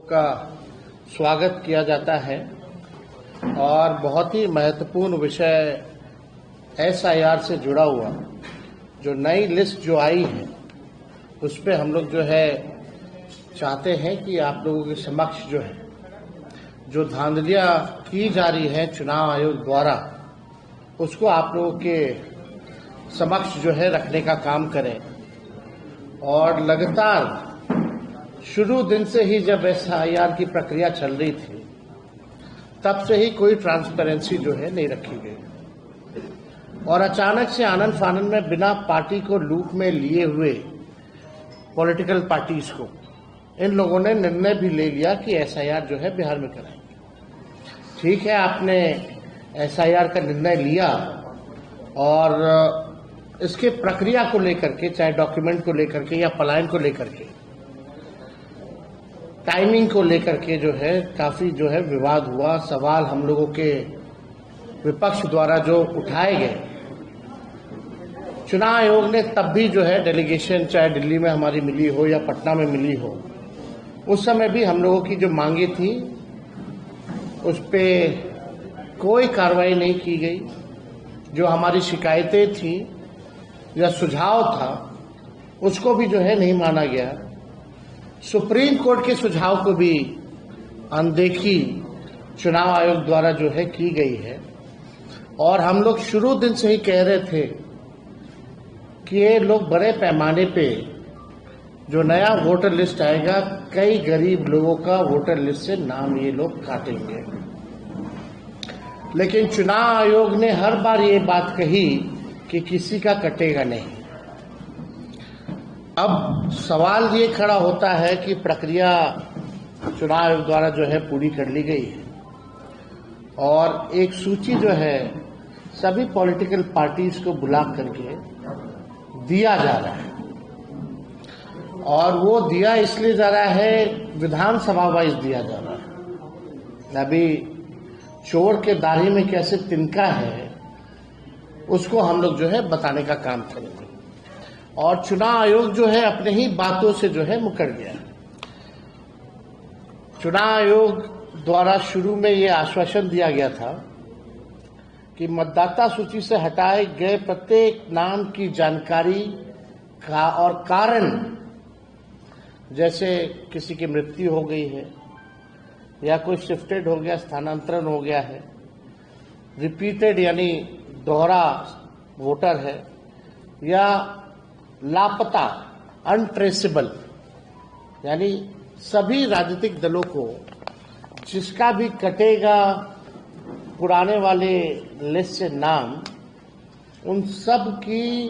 का स्वागत किया जाता है और बहुत ही महत्वपूर्ण विषय एसआईआर से जुड़ा हुआ जो नई लिस्ट जो आई है उस पर हम लोग जो है चाहते हैं कि आप लोगों के समक्ष जो है जो धांधलियां की जा रही है चुनाव आयोग द्वारा उसको आप लोगों के समक्ष जो है रखने का काम करें। और लगातार शुरू दिन से ही जब एसआईआर की प्रक्रिया चल रही थी तब से ही कोई ट्रांसपेरेंसी जो है नहीं रखी गई और अचानक से आनन फानन में बिना पार्टी को लूप में लिए हुए पॉलिटिकल पार्टीज को इन लोगों ने निर्णय भी ले लिया कि एसआईआर जो है बिहार में कराएंगे। ठीक है, आपने एसआईआर का निर्णय लिया और इसके प्रक्रिया को लेकर के चाहे डॉक्यूमेंट को लेकर के या पलायन को लेकर के टाइमिंग को लेकर के जो है काफी जो है विवाद हुआ। सवाल हम लोगों के विपक्ष द्वारा जो उठाए गए, चुनाव आयोग ने तब भी जो है डेलीगेशन चाहे दिल्ली में हमारी मिली हो या पटना में मिली हो उस समय भी हम लोगों की जो मांगे थी उस पे कोई कार्रवाई नहीं की गई। जो हमारी शिकायतें थी या सुझाव था उसको भी जो है नहीं माना गया। सुप्रीम कोर्ट के सुझाव को भी अनदेखी चुनाव आयोग द्वारा जो है की गई है। और हम लोग शुरू दिन से ही कह रहे थे कि ये लोग बड़े पैमाने पे जो नया वोटर लिस्ट आएगा कई गरीब लोगों का वोटर लिस्ट से नाम ये लोग काटेंगे। लेकिन चुनाव आयोग ने हर बार ये बात कही कि किसी का कटेगा नहीं। अब सवाल ये खड़ा होता है कि प्रक्रिया चुनाव आयोग द्वारा जो है पूरी कर ली गई है और एक सूची जो है सभी पॉलिटिकल पार्टीज को बुला करके दिया जा रहा है और वो दिया इसलिए जा रहा है विधानसभा वाइज दिया जा रहा है। अभी चोर के दाढ़ी में कैसे तिनका है उसको हम लोग जो है बताने का काम करेंगे। और चुनाव आयोग जो है अपने ही बातों से जो है मुकर गया। चुनाव आयोग द्वारा शुरू में ये आश्वासन दिया गया था कि मतदाता सूची से हटाए गए प्रत्येक नाम की जानकारी का और कारण, जैसे किसी की मृत्यु हो गई है या कोई शिफ्टेड हो गया, स्थानांतरण हो गया है, रिपीटेड यानी दोहरा वोटर है या लापता अनट्रेसेबल, यानी सभी राजनीतिक दलों को जिसका भी कटेगा पुराने वाले लिस्ट से नाम, उन सब की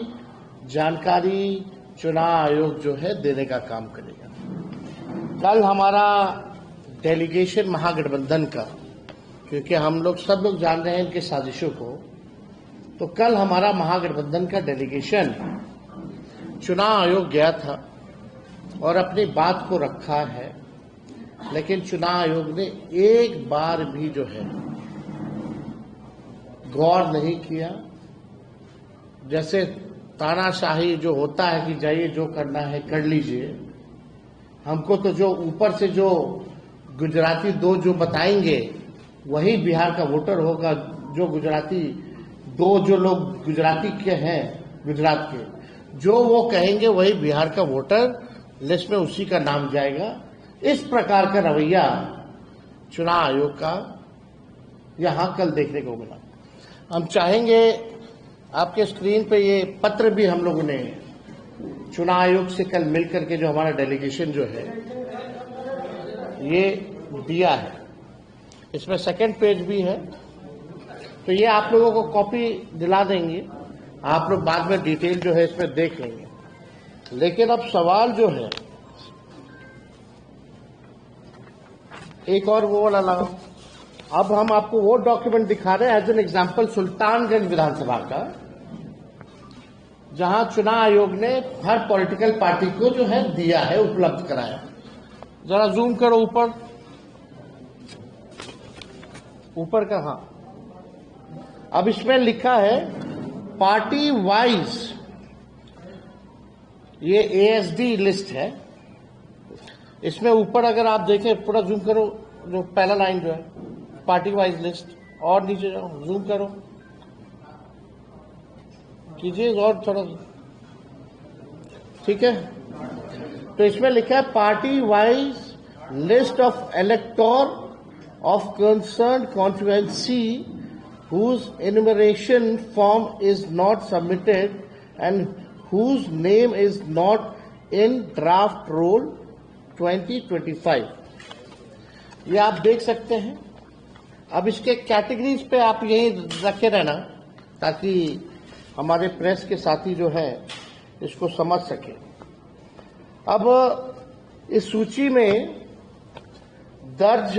जानकारी चुनाव आयोग जो है देने का काम करेगा। कल हमारा डेलीगेशन महागठबंधन का, क्योंकि हम लोग सब लोग जान रहे हैं इनके साजिशों को, तो कल हमारा महागठबंधन का डेलीगेशन चुनाव आयोग गया था और अपनी बात को रखा है। लेकिन चुनाव आयोग ने एक बार भी जो है गौर नहीं किया। जैसे तानाशाही जो होता है कि जाइए जो करना है कर लीजिए, हमको तो जो ऊपर से जो गुजराती दो जो बताएंगे वही बिहार का वोटर होगा। जो गुजराती दो जो लोग गुजराती के हैं, गुजरात के, जो वो कहेंगे वही बिहार का वोटर लिस्ट में उसी का नाम जाएगा। इस प्रकार का रवैया चुनाव आयोग का यहां कल देखने को मिला। हम चाहेंगे आपके स्क्रीन पे ये पत्र भी हम लोगों ने चुनाव आयोग से कल मिलकर के जो हमारा डेलीगेशन जो है ये दिया है, इसमें सेकंड पेज भी है, तो ये आप लोगों को कॉपी दिला देंगे। आप लोग बाद में डिटेल जो है इसमें देख लेंगे। लेकिन अब सवाल जो है एक और वो वाला लगाओ। अब हम आपको वो डॉक्यूमेंट दिखा रहे हैं एज एन एग्जाम्पल सुल्तानगंज विधानसभा का, जहां चुनाव आयोग ने हर पॉलिटिकल पार्टी को जो है दिया है, उपलब्ध कराया। जरा जूम करो ऊपर, ऊपर का, हाँ। अब इसमें लिखा है पार्टी वाइज, ये एएसडी लिस्ट है इसमें ऊपर अगर आप देखें, पूरा जूम करो, जो पहला लाइन जो है पार्टी वाइज लिस्ट, और नीचे जाओ, जूम करो, कीजिए और थोड़ा, ठीक है। तो इसमें लिखा है party wise list of elector of concerned constituency whose enumeration form is not submitted and whose name is not in draft roll 2025। ये आप देख सकते हैं। अब इसके कैटेगरीज पे आप यही रखे रहना ताकि हमारे प्रेस के साथी जो है इसको समझ सके। अब इस सूची में दर्ज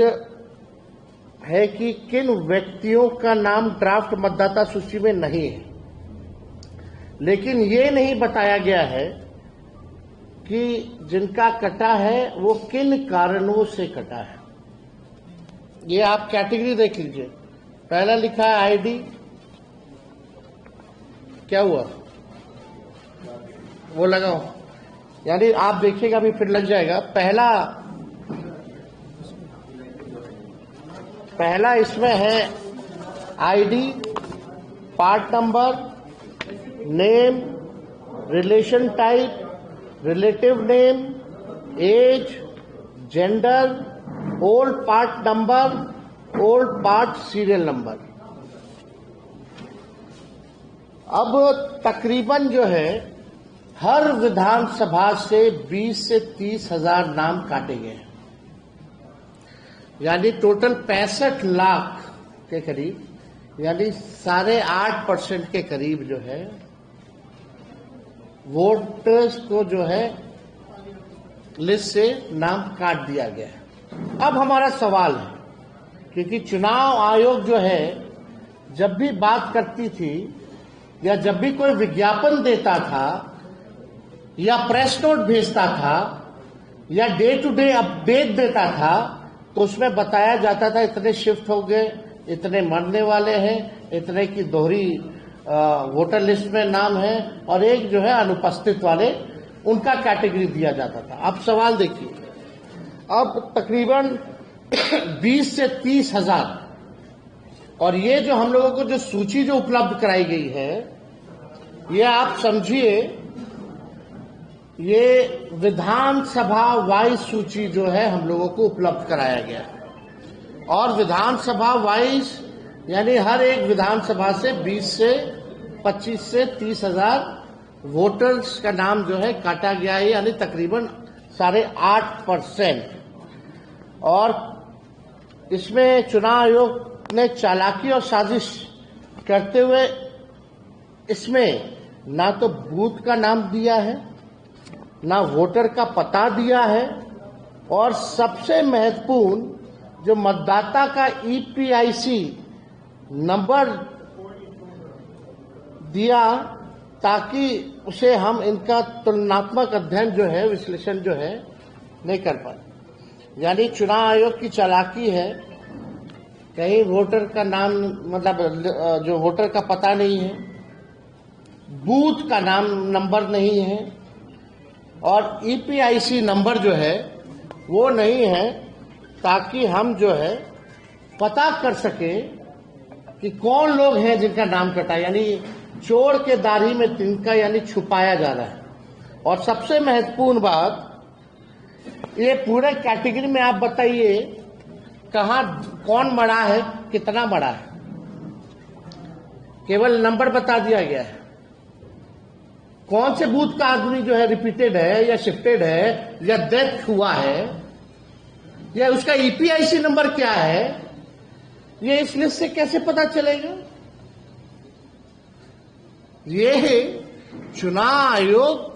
है कि किन व्यक्तियों का नाम ड्राफ्ट मतदाता सूची में नहीं है, लेकिन ये नहीं बताया गया है कि जिनका कटा है वो किन कारणों से कटा है। ये आप कैटेगरी देख लीजिए। पहला लिखा है आईडी, क्या हुआ वो लगाओ, यानी आप देखिएगा अभी फिर लग जाएगा। पहला इसमें है ID, part number, name, relation type, relative name, age, gender, old part number, old part serial number. अब तकरीबन जो है हर विधानसभा से 20 से 30 हजार नाम काटे गए हैं, यानी टोटल 65 लाख के करीब, यानी 8.5% के करीब जो है वोटर्स को जो है लिस्ट से नाम काट दिया गया है। अब हमारा सवाल है, क्योंकि चुनाव आयोग जो है जब भी बात करती थी या जब भी कोई विज्ञापन देता था या प्रेस नोट भेजता था या डे टू डे अपडेट देता था, तो उसमें बताया जाता था इतने शिफ्ट हो गए, इतने मरने वाले हैं, इतने की दोहरी वोटर लिस्ट में नाम है, और एक जो है अनुपस्थित वाले, उनका कैटेगरी दिया जाता था। अब सवाल देखिए, अब तकरीबन 20 से 30 हजार, और ये जो हम लोगों को जो सूची जो उपलब्ध कराई गई है, ये आप समझिए ये विधानसभा वाइज सूची जो है हम लोगों को उपलब्ध कराया गया है। और विधानसभा वाइज यानी हर एक विधानसभा से 20 से 25 से 30 हजार वोटर्स का नाम जो है काटा गया है, यानी तकरीबन 8.5%। और इसमें चुनाव आयोग ने चालाकी और साजिश करते हुए इसमें ना तो बूथ का नाम दिया है, ना वोटर का पता दिया है, और सबसे महत्वपूर्ण जो मतदाता का ईपीआईसी नंबर दिया, ताकि उसे हम इनका तुलनात्मक अध्ययन जो है, विश्लेषण जो है नहीं कर पाए। यानी चुनाव आयोग की चालाकी है, कहीं वोटर का नाम मतलब जो वोटर का पता नहीं है, बूथ का नाम नंबर नहीं है, और ईपीआईसी नंबर जो है वो नहीं है, ताकि हम जो है पता कर सके कि कौन लोग हैं जिनका नाम कटा, यानी चोर के दाढ़ी में तिनका, यानी छुपाया जा रहा है। और सबसे महत्वपूर्ण बात, ये पूरे कैटेगरी में आप बताइए कहां कौन मरा है, कितना मरा है, केवल नंबर बता दिया गया है। कौन से बूथ का आदमी जो है रिपीटेड है या शिफ्टेड है या डेथ हुआ है या उसका ईपीआईसी नंबर क्या है, ये इस लिस्ट से कैसे पता चलेगा? ये चुनाव आयोग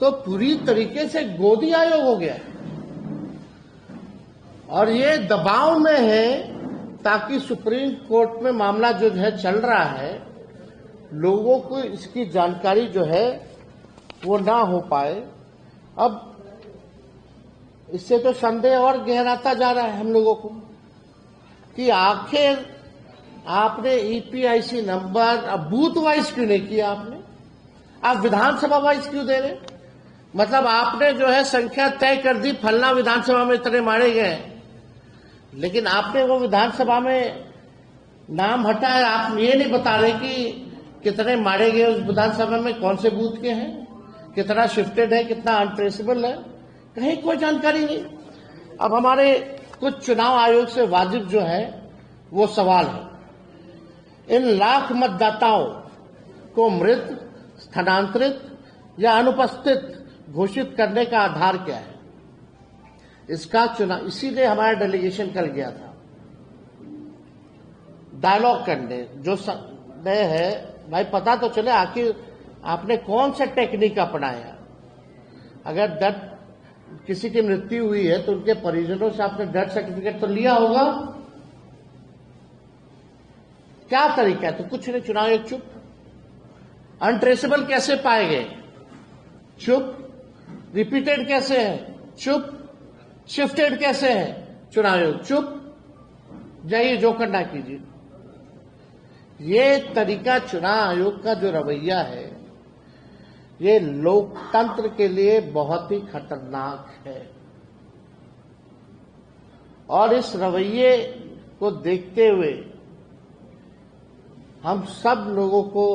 तो पूरी तरीके से गोदी आयोग हो गया है, और ये दबाव में है ताकि सुप्रीम कोर्ट में मामला जो है चल रहा है, लोगों को इसकी जानकारी जो है वो ना हो पाए। अब इससे तो संदेह और गहराता जा रहा है हम लोगों को कि आखिर आपने ईपीआईसी नंबर अब बूथ वाइज क्यों नहीं किया, आपने आप विधानसभा वाइज क्यों दे रहे? मतलब आपने जो है संख्या तय कर दी, फलना विधानसभा में इतने मारे गए, लेकिन आपने वो विधानसभा में नाम हटा है। आप ये नहीं बता रहे कि कितने मारे गए उस विधानसभा में, कौन से बूथ के हैं, कितना शिफ्टेड है, कितना अनट्रेसेबल है, कहीं कोई जानकारी नहीं। अब हमारे कुछ चुनाव आयोग से वाजिब जो है वो सवाल है, इन लाख मतदाताओं को मृत, स्थानांतरित या अनुपस्थित घोषित करने का आधार क्या है? इसका चुनाव, इसीलिए हमारा डेलीगेशन कल गया था डायलॉग करने। जो नए है भाई, पता तो चले आखिर आपने कौन सा टेक्निक अपनाया। अगर डेथ, किसी की मृत्यु हुई है तो उनके परिजनों से आपने डेथ सर्टिफिकेट तो लिया होगा, क्या तरीका है? तो कुछ नहीं, चुनाव आयोग चुप। अनट्रेसेबल कैसे पाए गए? चुप। रिपीटेड कैसे है? चुप। शिफ्टेड कैसे है? चुनाव आयोग चुप। जाइए जो करना कीजिए। ये तरीका चुनाव आयोग का जो रवैया है, ये लोकतंत्र के लिए बहुत ही खतरनाक है। और इस रवैये को देखते हुए हम सब लोगों को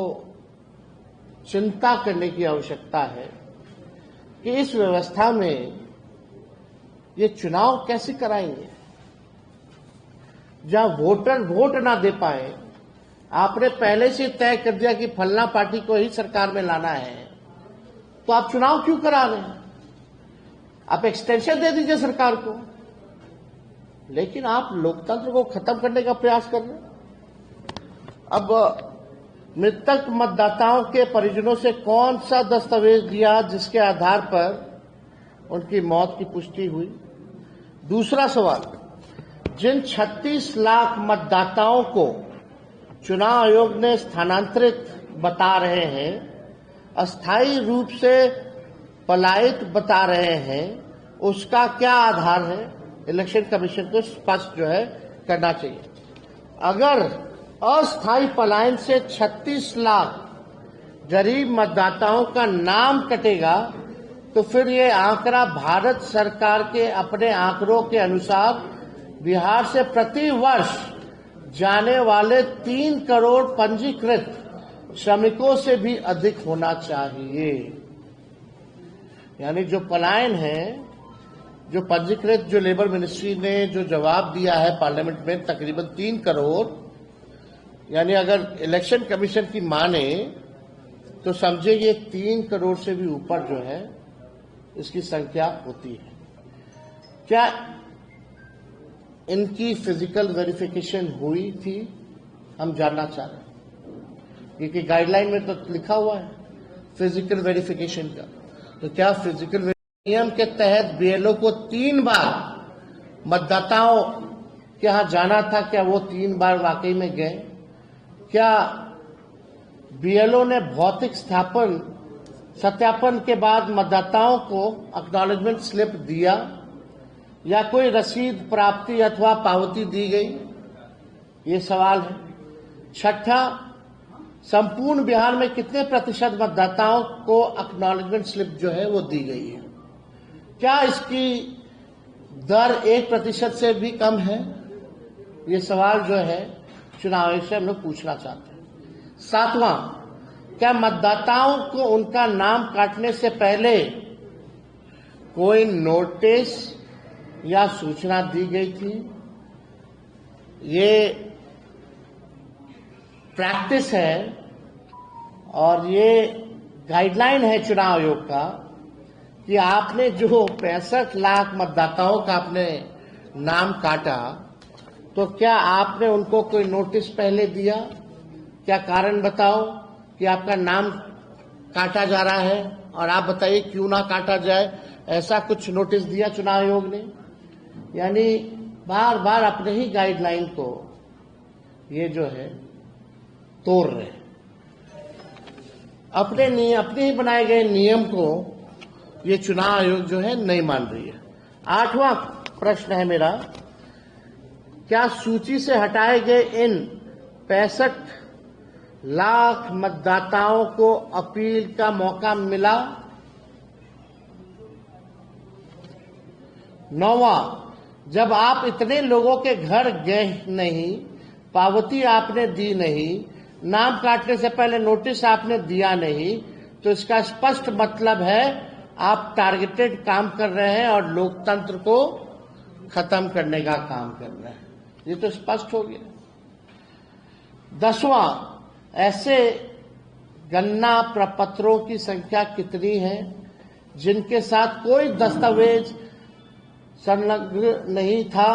चिंता करने की आवश्यकता है कि इस व्यवस्था में ये चुनाव कैसे कराएंगे जहां वोटर वोट ना दे पाए। आपने पहले से तय कर दिया कि फलना पार्टी को ही सरकार में लाना है, तो आप चुनाव क्यों करा रहे हैं? आप एक्सटेंशन दे दीजिए सरकार को, लेकिन आप लोकतंत्र को खत्म करने का प्रयास कर रहे हैं। अब मृतक मतदाताओं के परिजनों से कौन सा दस्तावेज दिया जिसके आधार पर उनकी मौत की पुष्टि हुई? दूसरा सवाल, जिन 36 लाख मतदाताओं को चुनाव आयोग ने स्थानांतरित बता रहे हैं, अस्थायी रूप से पलायित बता रहे हैं, उसका क्या आधार है? इलेक्शन कमीशन को स्पष्ट जो है करना चाहिए। अगर अस्थायी पलायन से 36 लाख गरीब मतदाताओं का नाम कटेगा, तो फिर ये आंकड़ा भारत सरकार के अपने आंकड़ों के अनुसार बिहार से प्रति वर्ष जाने वाले 3 करोड़ पंजीकृत श्रमिकों से भी अधिक होना चाहिए। यानी जो पलायन है, जो पंजीकृत, जो लेबर मिनिस्ट्री ने जो जवाब दिया है पार्लियामेंट में, तकरीबन 3 करोड़, यानी अगर इलेक्शन कमीशन की माने तो समझे ये 3 करोड़ से भी ऊपर जो है इसकी संख्या होती है। क्या इनकी फिजिकल वेरिफिकेशन हुई थी? हम जानना चाह रहे हैं, क्योंकि गाइडलाइन में तो लिखा हुआ है फिजिकल वेरिफिकेशन का। तो क्या फिजिकल नियम के तहत बीएलओ को 3 बार मतदाताओं के यहां जाना था, क्या वो 3 बार वाकई में गए? क्या बीएलओ ने भौतिक सत्यापन के बाद मतदाताओं को एक्नॉलेजमेंट स्लिप दिया, या कोई रसीद प्राप्ति अथवा पावती दी गई? ये सवाल है। छठा, संपूर्ण बिहार में कितने प्रतिशत मतदाताओं को एक्नॉलेजमेंट स्लिप जो है वो दी गई है? क्या इसकी दर 1% से भी कम है? ये सवाल जो है चुनाव आयोग से हम लोग पूछना चाहते हैं। 7वां, क्या मतदाताओं को उनका नाम काटने से पहले कोई नोटिस या सूचना दी गई थी? ये प्रैक्टिस है और ये गाइडलाइन है चुनाव आयोग का कि आपने जो 65 लाख मतदाताओं का आपने नाम काटा, तो क्या आपने उनको कोई नोटिस पहले दिया? क्या कारण बताओ कि आपका नाम काटा जा रहा है, और आप बताइए क्यों ना काटा जाए। ऐसा कुछ नोटिस दिया चुनाव आयोग ने? यानी बार बार अपने ही गाइडलाइन को ये जो है तोड़ रहे हैं। अपने ही बनाए गए नियम को ये चुनाव आयोग जो है नहीं मान रही है। 8वां प्रश्न है मेरा, क्या सूची से हटाए गए इन 65 लाख मतदाताओं को अपील का मौका मिला? 9वां, जब आप इतने लोगों के घर गए नहीं, पावती आपने दी नहीं, नाम काटने से पहले नोटिस आपने दिया नहीं, तो इसका स्पष्ट मतलब है आप टारगेटेड काम कर रहे हैं और लोकतंत्र को खत्म करने का काम कर रहे हैं। ये तो स्पष्ट हो गया। 10वां, ऐसे गणना प्रपत्रों की संख्या कितनी है जिनके साथ कोई दस्तावेज संलग्न नहीं था,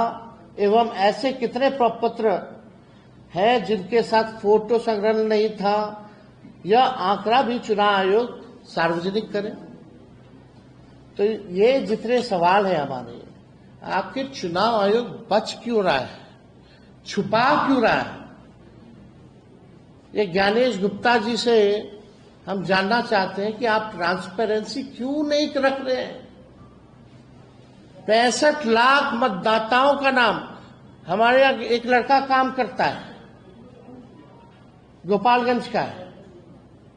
एवं ऐसे कितने प्रपत्र है जिनके साथ फोटो संग्रहण नहीं था। यह आंकड़ा भी चुनाव आयोग सार्वजनिक करे। तो ये जितने सवाल है हमारे, आखिर चुनाव आयोग बच क्यों रहा है, छुपा क्यों रहा है? ये ज्ञानेश गुप्ता जी से हम जानना चाहते हैं कि आप ट्रांसपेरेंसी क्यों नहीं रख रहे हैं? 65 लाख मतदाताओं का नाम, हमारे यहाँ एक लड़का काम करता है, गोपालगंज का है,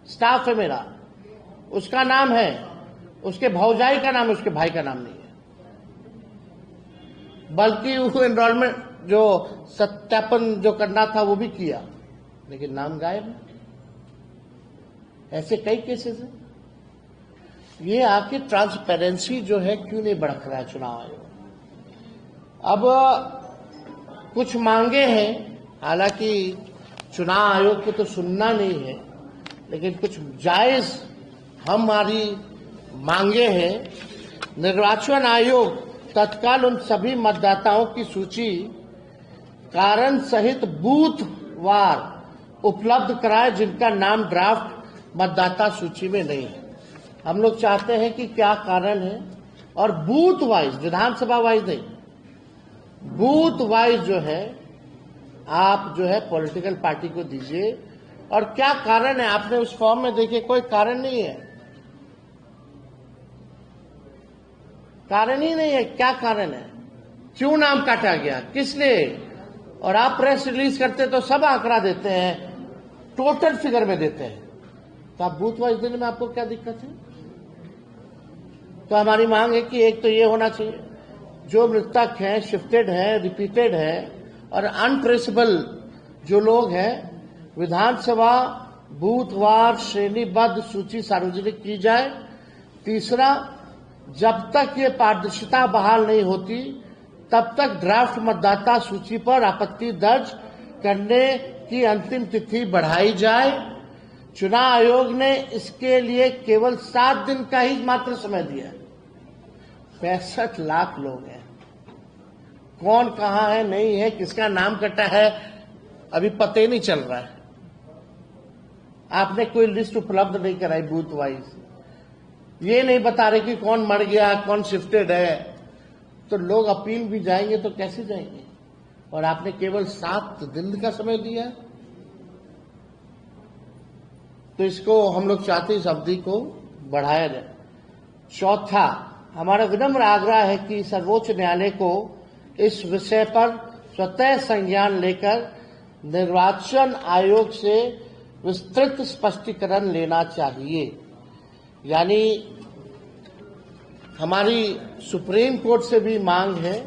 स्टाफ है मेरा, उसका नाम है, उसके भौजाई का नाम, उसके भाई का नाम नहीं है, बल्कि वो एनरोलमेंट जो सत्यापन जो करना था वो भी किया, लेकिन नाम गायब है। ऐसे कई केसेस हैं। ये आखिर ट्रांसपेरेंसी जो है क्यों नहीं बढ़ रहा है चुनाव आयोग? अब कुछ मांगे हैं, हालांकि चुनाव आयोग को तो सुनना नहीं है, लेकिन कुछ जायज हमारी मांगे हैं। निर्वाचन आयोग तत्काल उन सभी मतदाताओं की सूची कारण सहित बूथवार उपलब्ध कराए जिनका नाम ड्राफ्ट मतदाता सूची में नहीं है। हम लोग चाहते हैं कि क्या कारण है, और बूथ वाइज, विधानसभा वाइज नहीं, बूथ वाइज जो है आप जो है पॉलिटिकल पार्टी को दीजिए। और क्या कारण है, आपने उस फॉर्म में देखिए, कोई कारण नहीं है, कारण ही नहीं है। क्या कारण है, क्यों नाम काटा गया, किस लिए? और आप प्रेस रिलीज करते तो सब आंकड़ा देते हैं, टोटल फिगर में देते हैं, तो आप बूथ वाइज देने में आपको क्या दिक्कत है? तो हमारी मांग है कि एक तो ये होना चाहिए, जो मृतक हैं, शिफ्टेड हैं, रिपीटेड हैं और अनट्रेसेबल जो लोग हैं, विधानसभा बूथवार श्रेणीबद्ध सूची सार्वजनिक की जाए। तीसरा, जब तक ये पारदर्शिता बहाल नहीं होती तब तक ड्राफ्ट मतदाता सूची पर आपत्ति दर्ज करने की अंतिम तिथि बढ़ाई जाए। चुनाव आयोग ने इसके लिए केवल 7 दिन का ही मात्र समय दिया। 65 लाख लोग हैं, कौन कहां है, नहीं है, किसका नाम कटा है, अभी पता ही नहीं चल रहा है। आपने कोई लिस्ट उपलब्ध नहीं कराई बूथ वाइज, ये नहीं बता रहे कि कौन मर गया, कौन शिफ्टेड है, तो लोग अपील भी जाएंगे तो कैसे जाएंगे? और आपने केवल 7 दिन का समय दिया। तो इसको हम लोग चाहते हैं इस अवधि को बढ़ाया जाए। चौथा, हमारा विनम्र आग्रह है कि सर्वोच्च न्यायालय को इस विषय पर स्वतः संज्ञान लेकर निर्वाचन आयोग से विस्तृत स्पष्टीकरण लेना चाहिए। यानी हमारी सुप्रीम कोर्ट से भी मांग है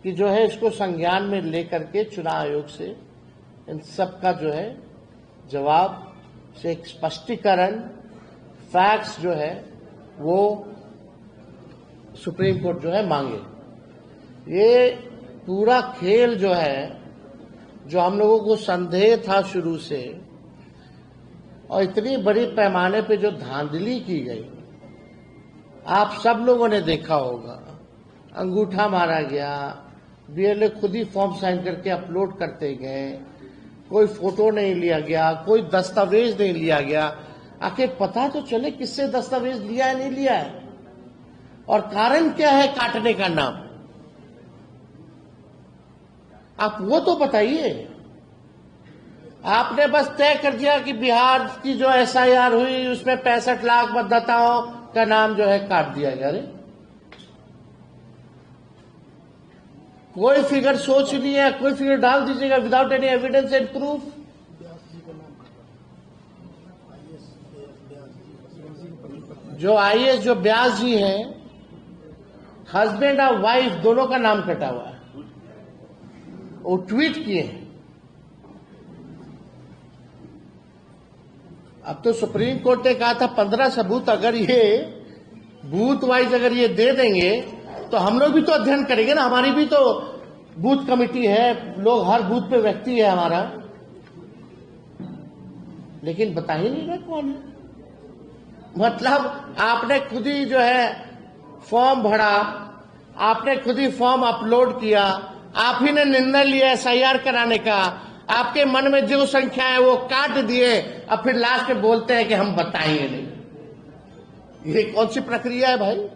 कि जो है इसको संज्ञान में लेकर के चुनाव आयोग से इन सब का जो है जवाब से एक स्पष्टीकरण, फैक्ट्स जो है वो सुप्रीम कोर्ट जो है मांगे। ये पूरा खेल जो है, जो हम लोगों को संदेह था शुरू से, और इतनी बड़ी पैमाने पे जो धांधली की गई, आप सब लोगों ने देखा होगा। अंगूठा मारा गया, बीएलओ खुद ही फॉर्म साइन करके अपलोड करते गए, कोई फोटो नहीं लिया गया, कोई दस्तावेज नहीं लिया गया। आखिर पता तो चले किससे दस्तावेज लिया है, नहीं लिया है, और कारण क्या है काटने का नाम, आप वो तो बताइए। आपने बस तय कर दिया कि बिहार की जो एसआईआर हुई उसमें 65 लाख मतदाताओं का नाम जो है काट दिया गया। अरे कोई फिगर सोच नहीं है, कोई फिगर डाल दीजिएगा without any evidence and proof. जो आईएएस जो व्यास जी हैं, हस्बैंड और वाइफ दोनों का नाम कटा हुआ है। वो ट्वीट किए हैं। अब तो सुप्रीम कोर्ट ने कहा था 15 सबूत अगर ये बूथ वाइज अगर ये दे देंगे तो हम लोग भी तो अध्ययन करेंगे ना, हमारी भी तो बूथ कमेटी है, लोग हर बूथ पे व्यक्ति है हमारा, लेकिन बता ही नहीं रहे कौन है। मतलब आपने खुद ही जो है फॉर्म भरा, आपने खुद ही फॉर्म अपलोड किया, आप ही ने निर्णय लिया SIR कराने का, आपके मन में जो संख्या है वो काट दिए, अब फिर लास्ट में बोलते हैं कि हम बताएंगे नहीं। ये कौन सी प्रक्रिया है भाई?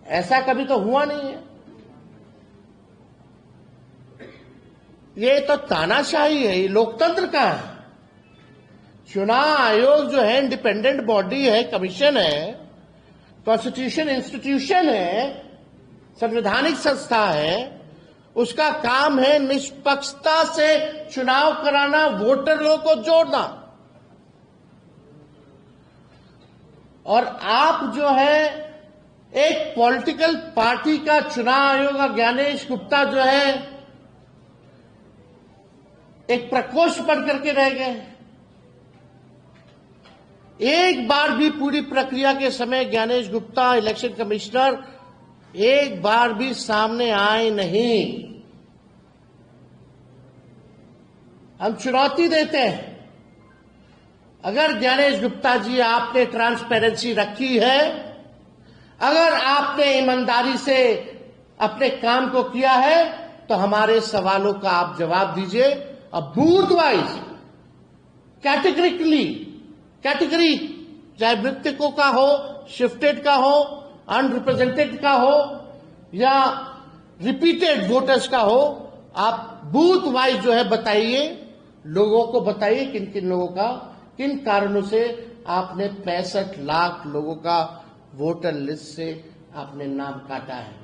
ऐसा कभी तो हुआ नहीं है। ये तो तानाशाही है, ये लोकतंत्र का है। चुनाव आयोग जो है इंडिपेंडेंट बॉडी है, कमीशन है, कॉन्स्टिट्यूशन इंस्टीट्यूशन है, संवैधानिक संस्था है, उसका काम है निष्पक्षता से चुनाव कराना, वोटरों को जोड़ना। और आप जो है एक पॉलिटिकल पार्टी का चुनाव आयोग का ज्ञानेश गुप्ता जो है एक प्रकोष्ठ बन करके रह गए। एक बार भी पूरी प्रक्रिया के समय ज्ञानेश गुप्ता इलेक्शन कमिश्नर एक बार भी सामने आए नहीं। हम चुनौती देते हैं, अगर ज्ञानेश गुप्ता जी आपने ट्रांसपेरेंसी रखी है, अगर आपने ईमानदारी से अपने काम को किया है, तो हमारे सवालों का आप जवाब दीजिए। अब बूथ वाइज कैटेगरी चाहे मृतकों का हो, शिफ्टेड का हो, अनरिप्रेजेंटेड का हो या रिपीटेड वोटर्स का हो, आप बूथ वाइज जो है बताइए, लोगों को बताइए किन किन लोगों का, किन कारणों से आपने 65 लाख लोगों का वोटर लिस्ट से आपने नाम काटा है।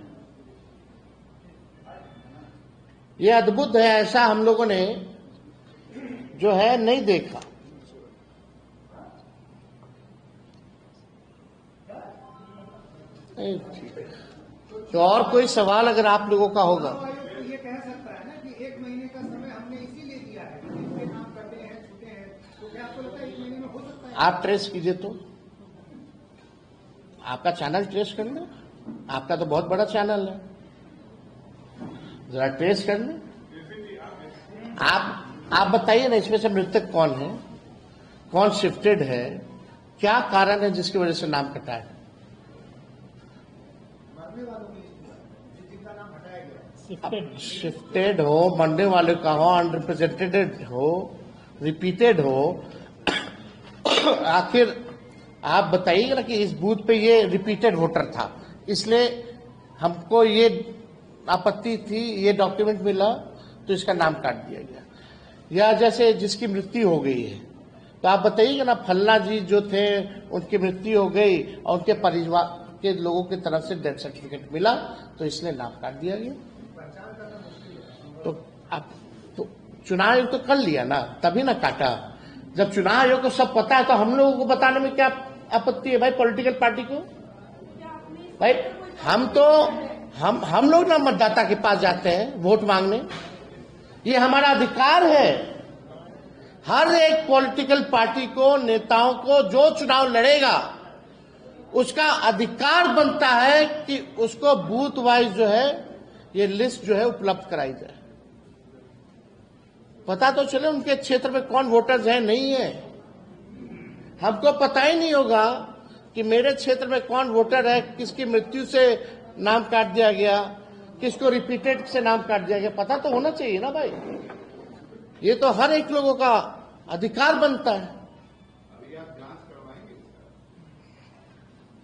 यह अद्भुत है, ऐसा हम लोगों ने जो है नहीं देखा। तो और कोई सवाल अगर आप लोगों का होगा ये कह सकता है ना कि 1 महीने का समय हमने इसीलिए दिया है, जिसके नाम कटे हैं, छूटे हैं, तो क्या आपको लगता है 1 महीने में हो सकता है? आप ट्रेस कीजिए, तो आपका चैनल ट्रेस कर ले, आपका तो बहुत बड़ा चैनल है, जरा ट्रेस कर ले। आप बताइए ना, इसमें से मृतक कौन है, कौन शिफ्टेड है, क्या कारण है जिसकी वजह से नाम कटा है? शिफ्टेड हो, मरने वाले का हो, अनरिप्रेजेंटेड हो, रिपीटेड हो, आखिर आप बताइएगा ना कि इस बूथ पे ये रिपीटेड वोटर था, इसलिए हमको ये आपत्ति थी, ये डॉक्यूमेंट मिला तो इसका नाम काट दिया गया। या जैसे जिसकी मृत्यु हो गई है, तो आप बताइएगा ना फल्ला जी जो थे उनकी मृत्यु हो गई और उनके परिवार के लोगों की तरफ से डेथ सर्टिफिकेट मिला तो इसलिए नाम काट दिया गया। तो आप तो चुनाव आयोग तो कर लिया ना, तभी ना काटा। जब चुनाव आयोग को सब पता है तो हम लोगों को बताने में क्या आपत्ति है भाई? पॉलिटिकल पार्टी को भाई, हम लोग ना मतदाता के पास जाते हैं वोट मांगने, ये हमारा अधिकार है। हर एक पॉलिटिकल पार्टी को, नेताओं को जो चुनाव लड़ेगा उसका अधिकार बनता है कि उसको बूथ वाइज जो है ये लिस्ट जो है उपलब्ध कराई जाए, पता तो चले उनके क्षेत्र में कौन वोटर्स है, नहीं है। हमको पता ही नहीं होगा कि मेरे क्षेत्र में कौन वोटर है, किसकी मृत्यु से नाम काट दिया गया, किसको रिपीटेड से नाम काट दिया गया, पता तो होना चाहिए ना भाई। ये तो हर एक लोगों का अधिकार बनता है।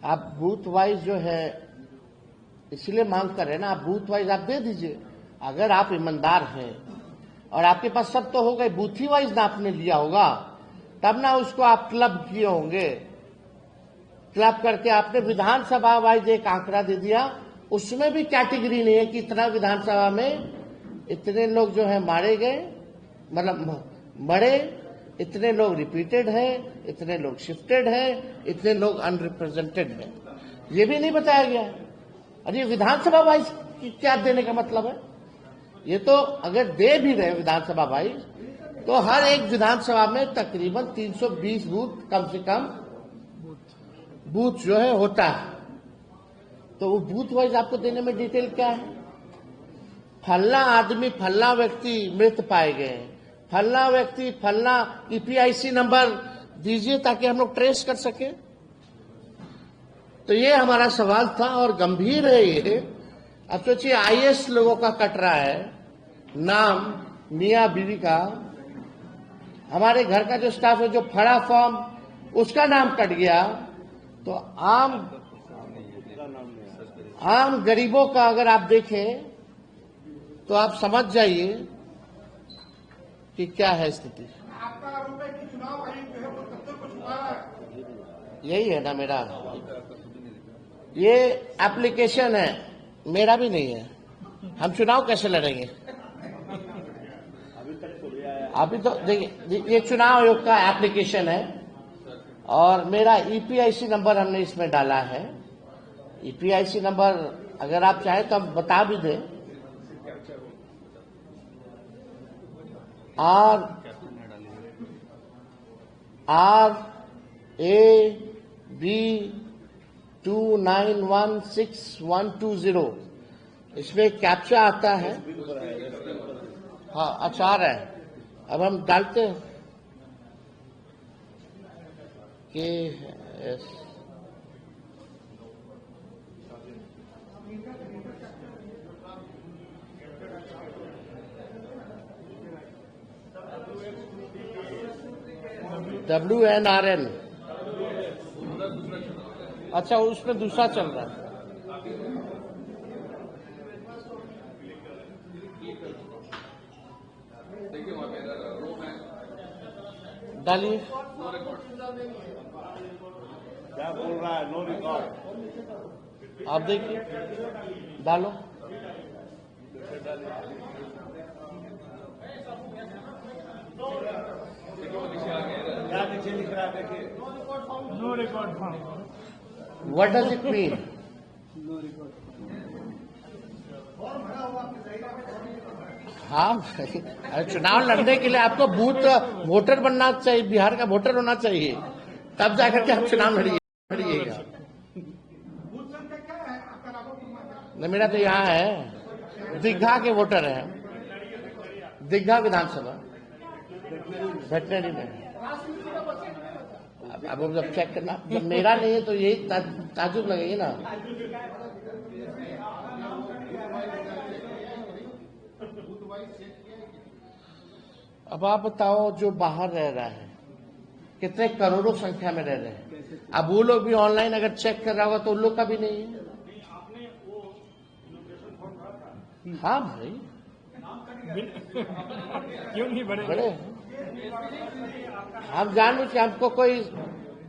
आप बूथ वाइज जो है इसलिए मांग कर रहे हैं ना, आप बूथ वाइज आप दे दीजिए। अगर आप ईमानदार हैं और आपके पास सब तो होगा, बूथ ही वाइज ना आपने लिया होगा, तब ना उसको आप क्लब किए होंगे। क्लब करके आपने विधानसभा वाइज एक आंकड़ा दे दिया, उसमें भी कैटेगरी नहीं है कि इतना विधानसभा में इतने लोग जो है मारे गए, मतलब मरे, इतने लोग रिपीटेड हैं, इतने लोग शिफ्टेड हैं, इतने लोग अनरिप्रेजेंटेड हैं। ये भी नहीं बताया गया। अरे विधानसभा वाइज क्या देने का मतलब है? ये तो अगर दे भी रहे विधानसभा वाइज, तो हर एक विधानसभा में तकरीबन 320 बूथ कम से कम बूथ जो है होता है। तो वो बूथ वाइज आपको देने में डिटेल क्या है? फलना आदमी, फलना व्यक्ति मृत पाए गए, फलना व्यक्ति, फलना ईपीआईसी नंबर दीजिए ताकि हम लोग ट्रेस कर सके। तो ये हमारा सवाल था और गंभीर है ये। अब सोचिए आईएएस लोगों का कट रहा है नाम, मियाँ बीवी का, हमारे घर का जो स्टाफ है जो फड़ा फॉर्म उसका नाम कट गया, तो आम गरीबों का अगर आप देखें तो आप समझ जाइए कि क्या है स्थिति। आपका आरोप है कि चुनाव आयोग जो है वो तथ्यों को छुपा रहा है। यही है ना मेरा, ये एप्लीकेशन है, मेरा भी नहीं है। हम चुनाव कैसे लड़ेंगे? अभी तो देखिए, ये चुनाव आयोग का एप्लीकेशन है और मेरा ईपीआईसी नंबर हमने इसमें डाला है। ईपीआईसी नंबर अगर आप चाहें तो हम बता भी दें। RAB 2916-120 इसमें कैप्चा आता है। हाँ, अचार है। अब हम डालते हैं कि WNRN। अच्छा, उसमें दूसरा चल रहा है। डालिए। क्या बोल रहा है? No record. आप देखिए, डालो। क्या नीचे लिख रहा है? देखिए, no record form. What does it mean? हाँ, अरे चुनाव लड़ने के लिए आपको बूथ वोटर बनना चाहिए, बिहार का वोटर होना चाहिए, तब जाकर के आप चुनाव लड़िएगा। बूथ संख्या क्या है आपका? नहीं, मेरा तो यहाँ है, दीघा के वोटर है, दीघा विधानसभा वेटनरी में। अब जब चेक करना, जब मेरा नहीं है तो यही ताजुब लगेगी ना। अब आप बताओ, जो बाहर रह रहा है कितने करोड़ों संख्या में रह रहे हैं, अब वो लोग भी ऑनलाइन अगर चेक कर रहा होगा तो उन लोग का भी नहीं है। हाँ भाई, क्यों नहीं बड़े हम जानबूझ के, हमको कोई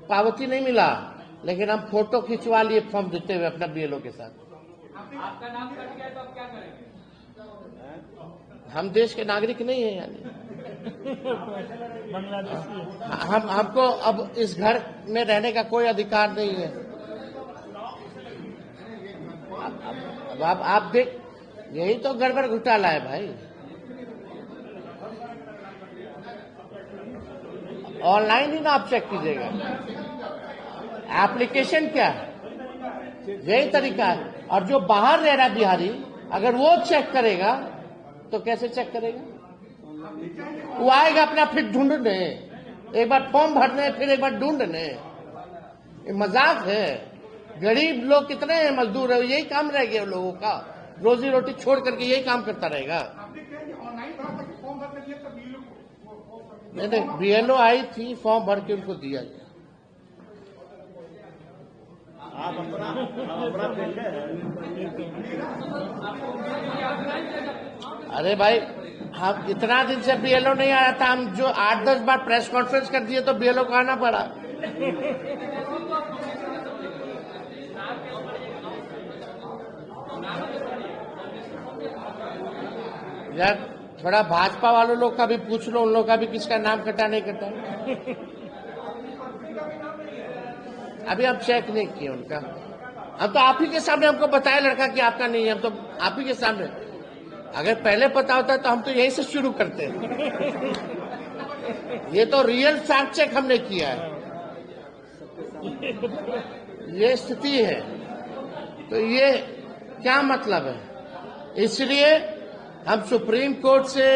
पावती नहीं मिला, लेकिन हम फोटो खिंचवा लिए फॉर्म देते हुए अपना बीएलओ के साथ। आपका नाम कट गया तो आप क्या करेंगे? हम देश के नागरिक नहीं है यानी बांग्लादेशी। हमको अब इस घर में रहने का कोई अधिकार नहीं है। अब आप देख, यही तो गड़बड़ घोटाला है भाई। ऑनलाइन ही ना आप चेक कीजिएगा, एप्लीकेशन क्या है, यही तरीका है। और जो बाहर रह रहा बिहारी, अगर वो चेक करेगा तो कैसे चेक करेगा? वो आएगा अपना फिर ढूंढने, एक बार फॉर्म भरने, फिर एक बार ढूंढने। ये मजाक है। गरीब लोग कितने हैं, मजदूर है, यही काम रह गया लोगों का, रोजी रोटी छोड़ करके यही काम करता रहेगा। आपने क्या ऑनलाइन भरा था कि फॉर्म भर के दिया तब बीएलओ को? नहीं, बीएलओ आई थी, फॉर्म भर के उनको दिया गया। आप अपना देखे हैं। अरे भाई, हम इतना दिन से बीएलओ नहीं आया था, हम जो 8-10 बार प्रेस कॉन्फ्रेंस कर दिए तो बीएलओ को आना पड़ा। यार थोड़ा भाजपा वालों लोग का भी पूछ लो, उन लोग का भी किसका नाम कटा नहीं कटा। अभी हम चेक नहीं किए उनका। हम तो आप ही के सामने हमको बताया लड़का कि आपका नहीं है, हम तो आप ही के सामने। अगर पहले पता होता तो हम तो यहीं से शुरू करते। ये तो रियल फैक्ट चेक हमने किया है, ये स्थिति है। तो ये क्या मतलब है? इसलिए हम सुप्रीम कोर्ट से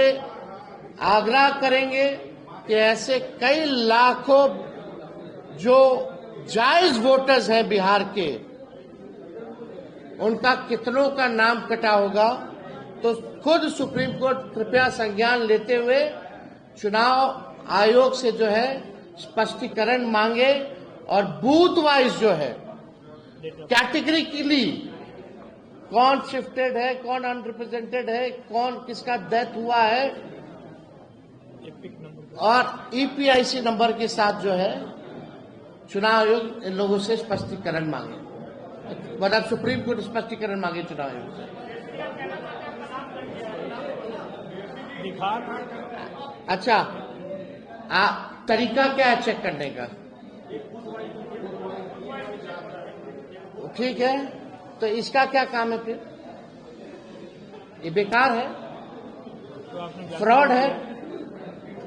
आग्रह करेंगे कि ऐसे कई लाखों जो जायज वोटर्स हैं बिहार के, उनका कितनों का नाम कटा होगा, तो खुद सुप्रीम कोर्ट कृपया संज्ञान लेते हुए चुनाव आयोग से जो है स्पष्टीकरण मांगे और बूथ वाइज जो है कैटेगरिकली कौन शिफ्टेड है, कौन अनरिप्रेजेंटेड है, कौन किसका डेथ हुआ है, और ईपीआईसी नंबर के साथ जो है चुनाव आयोग इन लोगों से स्पष्टीकरण मांगे, मतलब सुप्रीम कोर्ट स्पष्टीकरण मांगे चुनाव आयोग से। अच्छा, तरीका क्या है चेक करने का? ठीक है, तो इसका क्या काम है फिर? ये बेकार है, फ्रॉड है।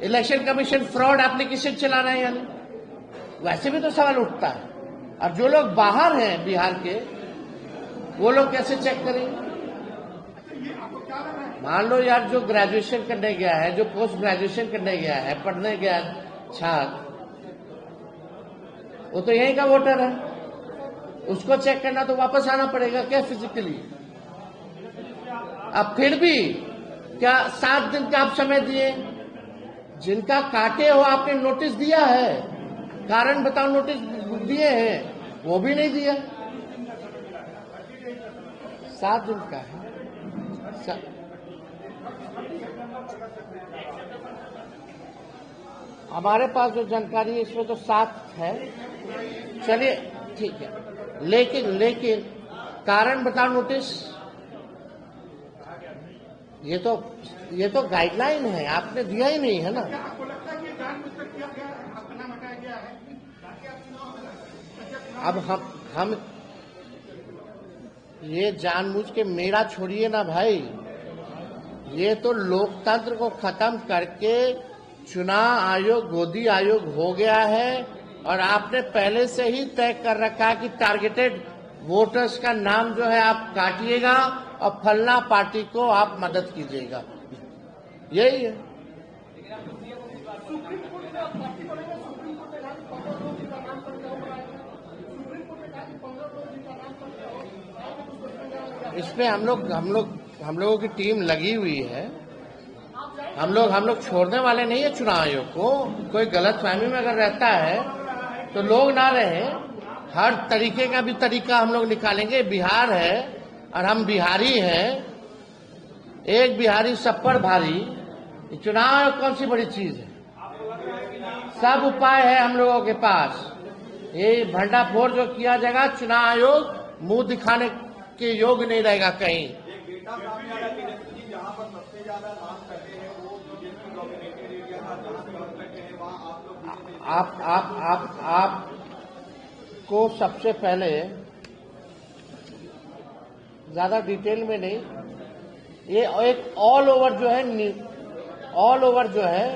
इलेक्शन कमीशन फ्रॉड एप्लीकेशन चला रहे हैं, यानी वैसे भी तो सवाल उठता है। और जो लोग बाहर हैं बिहार के, वो लोग कैसे चेक करेंगे? मान लो यार, जो ग्रेजुएशन करने गया है, जो पोस्ट ग्रेजुएशन करने गया है, पढ़ने गया छात्र, वो तो यहीं का वोटर है, उसको चेक करना तो वापस आना पड़ेगा क्या फिजिकली? अब फिर भी क्या 7 दिन का आप समय दिए? जिनका काटे हो आपने नोटिस दिया है, कारण बताओ नोटिस दिए हैं, वो भी नहीं दिया। 7 दिन का है। हमारे पास जो जानकारी है इसमें तो 7 है। चलिए ठीक है, लेकिन कारण बताओ नोटिस, ये तो गाइडलाइन है, आपने दिया ही नहीं है ना। आपको लगता है कि जानबूझकर किया गया है, अपना मटाया गया है ताकि आप चुनाव? अब हम ये जानबूझ के मेरा छोड़िए ना भाई, ये तो लोकतंत्र को खत्म करके चुनाव आयोग गोदी आयोग हो गया है, और आपने पहले से ही तय कर रखा है कि टारगेटेड वोटर्स का नाम जो है आप काटिएगा और फलना पार्टी को आप मदद कीजिएगा, यही है। इसमें हम लोगों की टीम लगी हुई है। हम लोग छोड़ने वाले नहीं है चुनाव आयोग को। कोई गलतफहमी में अगर रहता है तो लोग ना रहे, हर तरीके का भी तरीका हम लोग निकालेंगे। बिहार है और हम बिहारी हैं, एक बिहारी सब पर भारी। चुनाव आयोग कौन सी बड़ी चीज है? सब उपाय है हम लोगों के पास। ये भंडाफोड़ जो किया जाएगा, चुनाव आयोग मुंह दिखाने के योग्य नहीं रहेगा कहीं। आपको सबसे पहले ज्यादा डिटेल में नहीं, ये एक ऑल ओवर जो है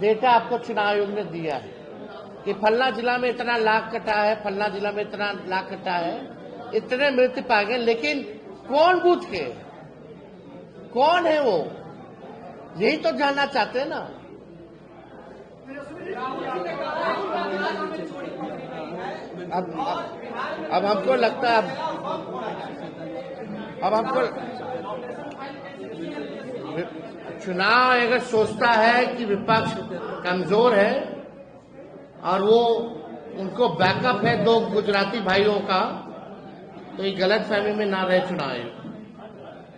डेटा आपको चुनाव आयोग ने दिया है कि फलना जिला में इतना लाख कटा है, फलना जिला में इतना लाख कटा है, इतने मृत्यु पाए गए। लेकिन कौन बूथ के, कौन है वो, यही तो जानना चाहते हैं ना। अब हमको लगता है, अब हमको चुनाव अगर सोचता है कि विपक्ष कमजोर है और वो उनको बैकअप है 2 गुजराती भाइयों का, तो ये गलतफहमी में ना रहे चुनाव आयोग,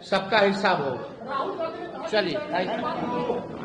सबका हिसाब होगा। चलिए, थैंक यू।